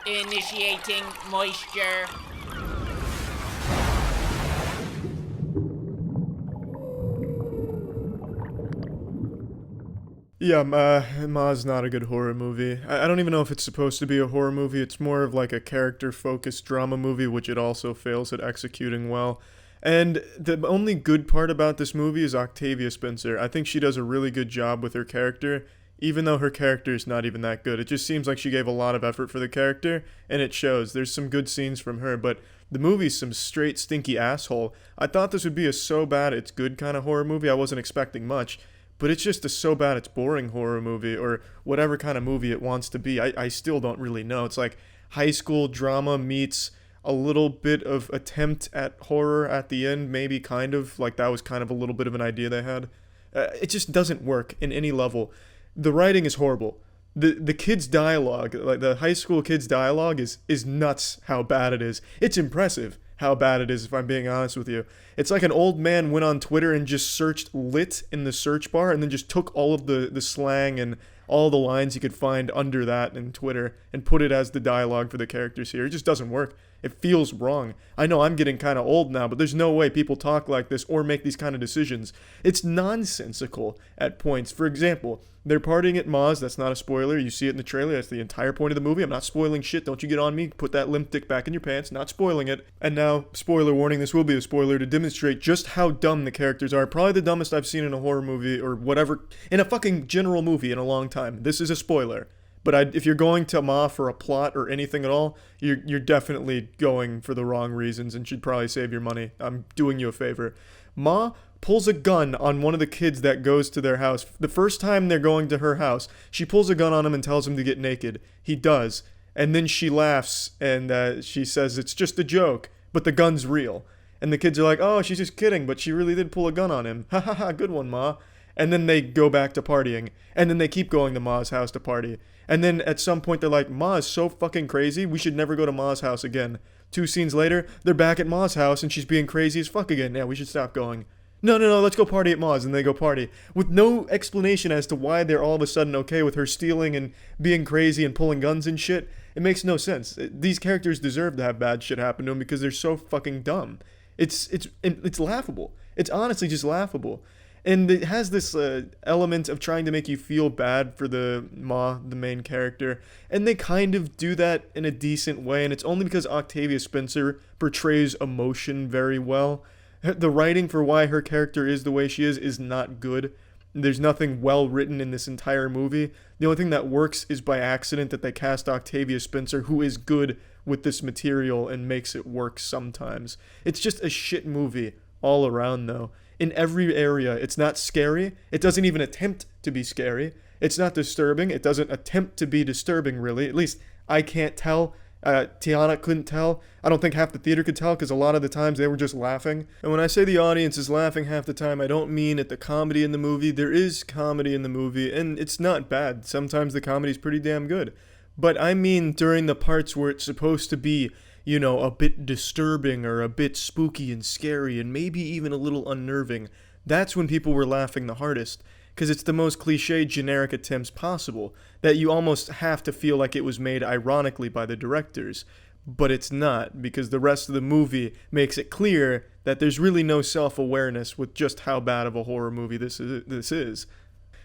Initiating moisture. Yeah, Ma's not a good horror movie. I don't even know if it's supposed to be a horror movie. It's more of like a character-focused drama movie, which it also fails at executing well. And the only good part about this movie is Octavia Spencer. I think she does a really good job with her character, even though her character is not even that good. It just seems like she gave a lot of effort for the character, and it shows. There's some good scenes from her, but the movie's some straight stinky asshole. I thought this would be a so bad it's good kind of horror movie. I wasn't expecting much. But it's just a so bad it's boring horror movie or whatever kind of movie it wants to be. I still don't really know. It's like high school drama meets a little bit of attempt at horror at the end, maybe kind of. Like that was kind of a little bit of an idea they had. It just doesn't work in any level. The writing is horrible. The kids' dialogue, like the high school kids' dialogue, is nuts how bad it is. It's impressive how bad it is, if I'm being honest with you. It's like an old man went on Twitter and just searched lit in the search bar and then just took all of the slang and all the lines he could find under that in Twitter and put it as the dialogue for the characters here. It just doesn't work. It feels wrong. I know I'm getting kind of old now, but there's no way people talk like this or make these kind of decisions. It's nonsensical at points. For example, they're partying at Ma's. That's not a spoiler. You see it in the trailer. That's the entire point of the movie. I'm not spoiling shit. Don't you get on me. Put that limp dick back in your pants. Not spoiling it. And now, spoiler warning, this will be a spoiler to demonstrate just how dumb the characters are. Probably the dumbest I've seen in a horror movie or whatever, in a fucking general movie in a long time. This is a spoiler. But if you're going to Ma for a plot or anything at all, you're definitely going for the wrong reasons and should probably save your money. I'm doing you a favor. Ma pulls a gun on one of the kids that goes to their house. The first time they're going to her house, she pulls a gun on him and tells him to get naked. He does. And then she laughs and she says it's just a joke, but the gun's real. And the kids are like, oh, she's just kidding, but she really did pull a gun on him. Ha ha ha, good one, Ma. And then they go back to partying. And then they keep going to Ma's house to party. And then at some point they're like, Ma is so fucking crazy, we should never go to Ma's house again. 2 scenes later, they're back at Ma's house and she's being crazy as fuck again. Yeah, we should stop going. No, let's go party at Ma's. And they go party. With no explanation as to why they're all of a sudden okay with her stealing and being crazy and pulling guns and shit. It makes no sense. These characters deserve to have bad shit happen to them because they're so fucking dumb. It's laughable. It's honestly just laughable. And it has this element of trying to make you feel bad for the main character. And they kind of do that in a decent way. And it's only because Octavia Spencer portrays emotion very well. The writing for why her character is the way she is not good. There's nothing well written in this entire movie. The only thing that works is by accident that they cast Octavia Spencer, who is good with this material and makes it work sometimes. It's just a shit movie all around, though. In every area, it's not scary. It doesn't even attempt to be scary. It's not disturbing. It doesn't attempt to be disturbing, really. At least I can't tell. Tiana couldn't tell. I don't think half the theater could tell because a lot of the times they were just laughing. And when I say the audience is laughing half the time, I don't mean at the comedy in the movie. There is comedy in the movie, and it's not bad. Sometimes the comedy's pretty damn good. But I mean during the parts where it's supposed to be, you know, a bit disturbing or a bit spooky and scary and maybe even a little unnerving. That's when people were laughing the hardest. Because it's the most cliched generic attempts possible, that you almost have to feel like it was made ironically by the directors. But it's not, because the rest of the movie makes it clear that there's really no self-awareness with just how bad of a horror movie this is.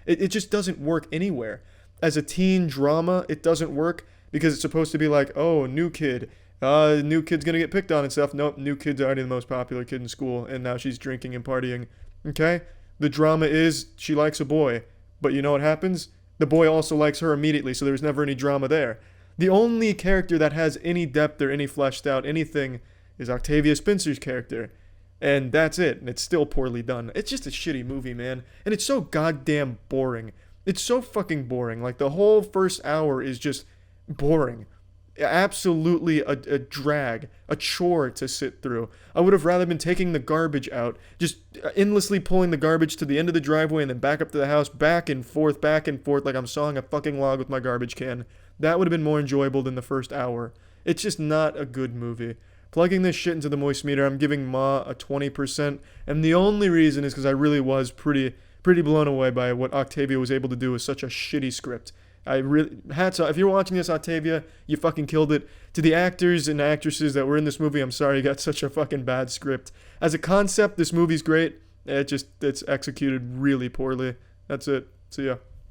It just doesn't work anywhere. As a teen drama, it doesn't work because it's supposed to be like, oh, new kid's gonna get picked on and stuff. Nope, new kid's already the most popular kid in school, and now she's drinking and partying. Okay? The drama is she likes a boy, but you know what happens? The boy also likes her immediately, so there's never any drama there. The only character that has any depth or any fleshed out anything is Octavia Spencer's character. And that's it, and it's still poorly done. It's just a shitty movie, man. And it's so goddamn boring. It's so fucking boring. Like, the whole first hour is just boring. Absolutely a drag, a chore to sit through. I would have rather been taking the garbage out, just endlessly pulling the garbage to the end of the driveway and then back up to the house, back and forth, like I'm sawing a fucking log with my garbage can. That would have been more enjoyable than the first hour. It's just not a good movie. Plugging this shit into the moist meter, I'm giving Ma a 20%, and the only reason is because I really was pretty blown away by what Octavia was able to do with such a shitty script. I really hats off. If you're watching this, Octavia, you fucking killed it. To the actors and actresses that were in this movie, I'm sorry you got such a fucking bad script. As a concept, this movie's great. It's executed really poorly. That's it. See ya.